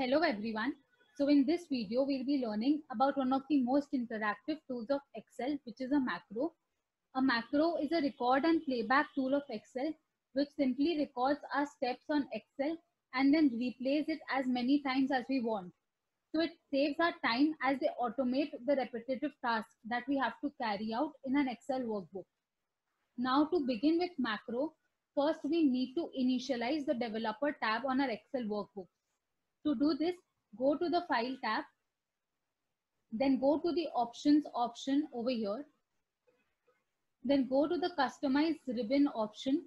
Hello everyone. So in this video, we'll be learning about one of the most interactive tools of Excel, which is a macro. A macro is a record and playback tool of Excel, which simply records our steps on Excel and then replays it as many times as we want. So it saves our time as they automate the repetitive tasks that we have to carry out in an Excel workbook. Now to begin with macro, first we need to initialize the developer tab on our Excel workbook. To do this, go to the File tab, then go to the Options option over here, then go to the Customize ribbon option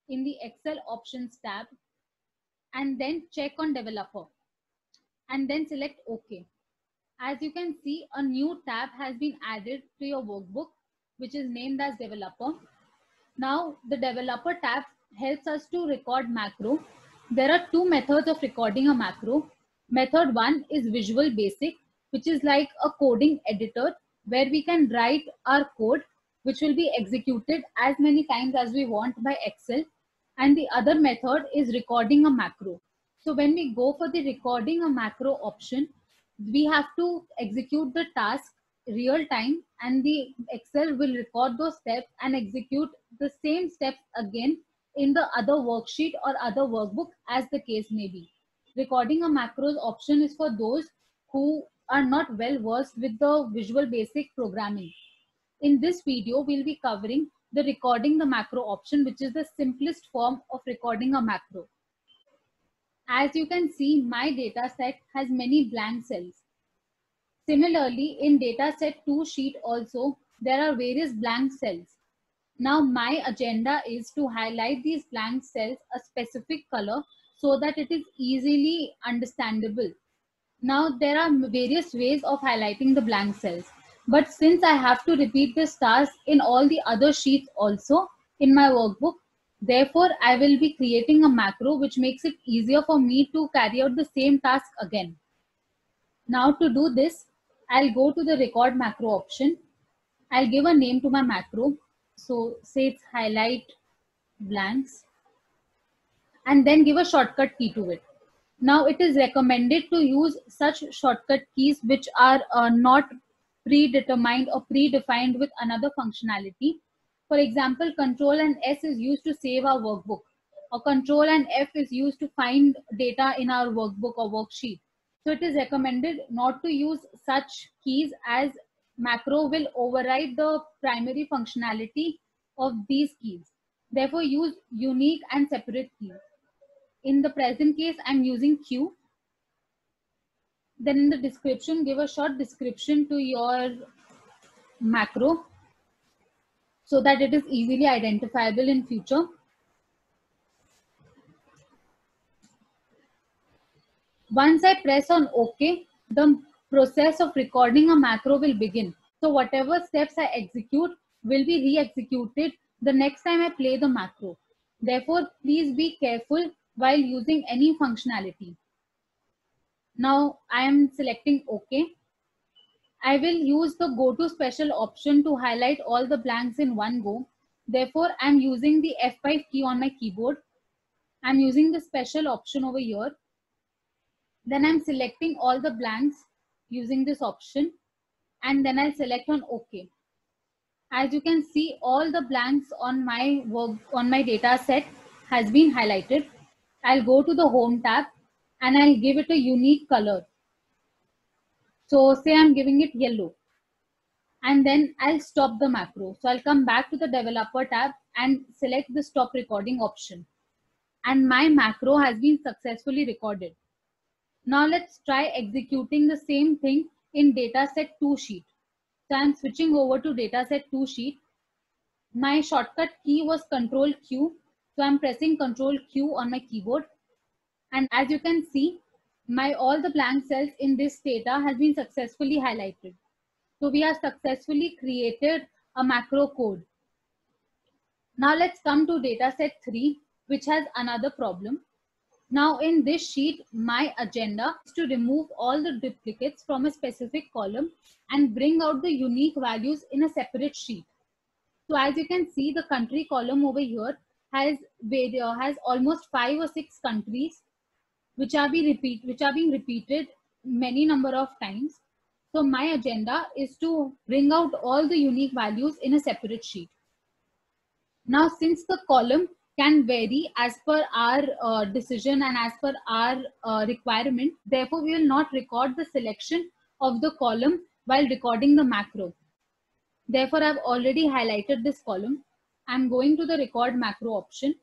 in the Excel Options tab, and then check on Developer, and then select OK. As you can see, a new tab has been added to your workbook, which is named as Developer. Now, the Developer tab helps us to record macro. There are two methods of recording a macro. Method one is Visual Basic, which is like a coding editor where we can write our code, which will be executed as many times as we want by Excel. And the other method is recording a macro. So when we go for the recording a macro option, we have to execute the task real time, and the Excel will record those steps and execute the same steps again in the other worksheet or other workbook as the case may be. Recording a macros option is for those who are not well versed with the Visual Basic programming. In this video, we'll be covering the recording the macro option, which is the simplest form of recording a macro. As you can see, my data set has many blank cells. Similarly, in dataset 2 sheet also, there are various blank cells. Now my agenda is to highlight these blank cells a specific color so that it is easily understandable. Now there are various ways of highlighting the blank cells. But since I have to repeat this task in all the other sheets also in my workbook, therefore I will be creating a macro which makes it easier for me to carry out the same task again. Now to do this, I'll go to the record macro option. I'll give a name to my macro. So say it's highlight blanks, and then give a shortcut key to it. Now it is recommended to use such shortcut keys which are not predetermined or predefined with another functionality. For example, Control and S is used to save our workbook, or Control and F is used to find data in our workbook or worksheet. So it is recommended not to use such keys, as macro will override the primary functionality of these keys. Therefore, use unique and separate keys. In the present case, I'm using Q. Then in the description, give a short description to your macro so that it is easily identifiable in future. Once I press on OK, the process of recording a macro will begin. So whatever steps I execute will be re-executed the next time I play the macro. Therefore, please be careful while using any functionality. Now I am selecting OK. I will use the Go to Special option to highlight all the blanks in one go. Therefore, I'm using the F5 key on my keyboard. I'm using the special option over here. Then I'm selecting all the blanks using this option, and then I'll select on OK. As you can see, all the blanks on my data set has been highlighted. I'll go to the Home tab and I'll give it a unique color. So say I'm giving it yellow, and then I'll stop the macro. So I'll come back to the Developer tab and select the Stop Recording option. And my macro has been successfully recorded. Now let's try executing the same thing in dataset 2 sheet. So I'm switching over to dataset 2 sheet. My shortcut key was Control Q. So I'm pressing Control Q on my keyboard. And as you can see, all the blank cells in this data has been successfully highlighted. So we have successfully created a macro code. Now let's come to dataset 3, which has another problem. Now in this sheet, my agenda is to remove all the duplicates from a specific column and bring out the unique values in a separate sheet. So as you can see, the country column over here has almost 5 or 6 countries. which are being repeated many number of times. So my agenda is to bring out all the unique values in a separate sheet. Now, since the column can vary as per our decision and as per our requirement, therefore we will not record the selection of the column while recording the macro. Therefore, I've already highlighted this column. I'm going to the record macro option.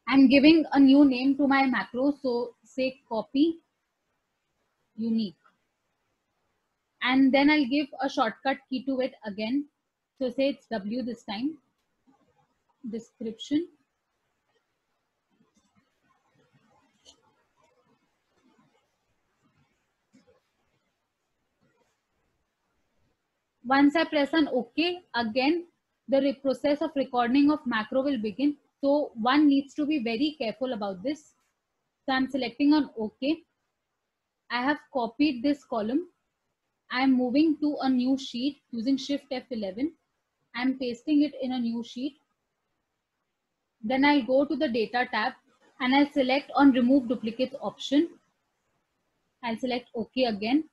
I'm giving a new name to my macro. So say copy unique. And then I'll give a shortcut key to it again. So say it's W this time. Description. Once I press on OK, again, the process of recording of macro will begin. So one needs to be very careful about this. So I'm selecting on OK. I have copied this column. I'm moving to a new sheet using Shift F11. I'm pasting it in a new sheet. Then I'll go to the data tab and I'll select on remove duplicates option. I'll select OK again.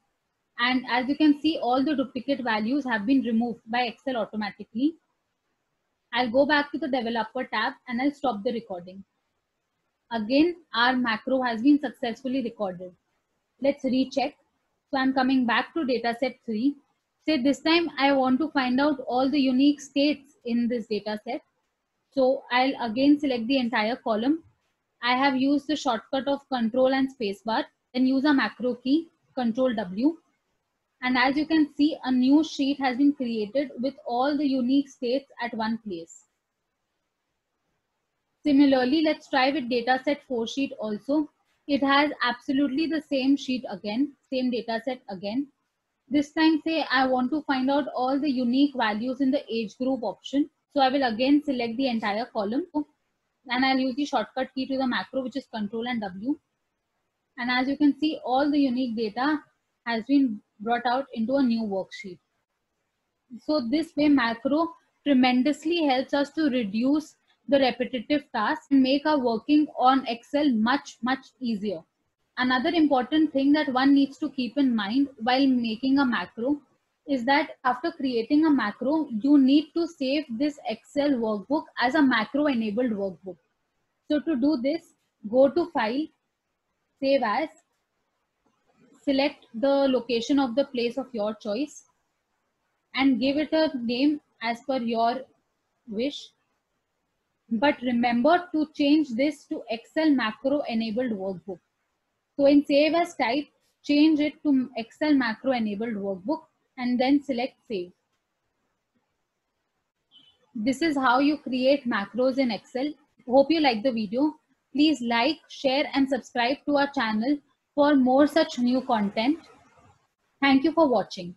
And as you can see, all the duplicate values have been removed by Excel automatically. I'll go back to the developer tab and I'll stop the recording. Again, our macro has been successfully recorded. Let's recheck. So I'm coming back to dataset 3. Say this time I want to find out all the unique states in this dataset. So I'll again select the entire column. I have used the shortcut of Control and Spacebar, then use a macro key, Control W. And as you can see, a new sheet has been created with all the unique states at one place. Similarly, let's try with dataset 4 sheet also. It has absolutely the same sheet again, same dataset again. This time say I want to find out all the unique values in the age group option. So I will again select the entire column and I'll use the shortcut key to the macro, which is Control and W. And as you can see, all the unique data has been brought out into a new worksheet. So this way macro tremendously helps us to reduce the repetitive tasks and make our working on Excel much easier. Another important thing that one needs to keep in mind while making a macro is that after creating a macro, you need to save this Excel workbook as a macro enabled workbook. So to do this, go to File, Save As, select the location of the place of your choice and give it a name as per your wish. But remember to change this to Excel macro enabled workbook. So in Save As type, change it to Excel macro enabled workbook and then select Save. This is how you create macros in Excel. Hope you like the video. Please like, share and subscribe to our channel for more such new content. Thank you for watching.